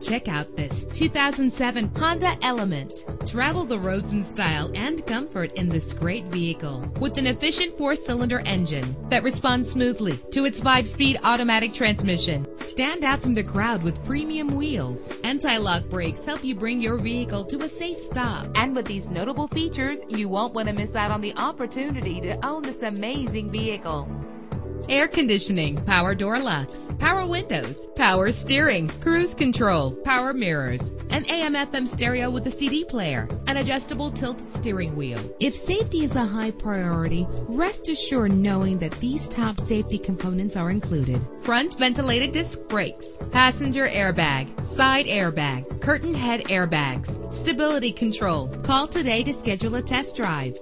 Check out this 2007 Honda Element. Travel the roads in style and comfort in this great vehicle with an efficient 4-cylinder engine that responds smoothly to its 5-speed automatic transmission. Stand out from the crowd with premium wheels. Anti-lock brakes help you bring your vehicle to a safe stop. And with these notable features, you won't want to miss out on the opportunity to own this amazing vehicle. Air conditioning, power door locks, power windows, power steering, cruise control, power mirrors, an AM/FM stereo with a CD player, an adjustable tilt steering wheel. If safety is a high priority, rest assured knowing that these top safety components are included: front ventilated disc brakes, passenger airbag, side airbag, curtain head airbags, stability control. Call today to schedule a test drive.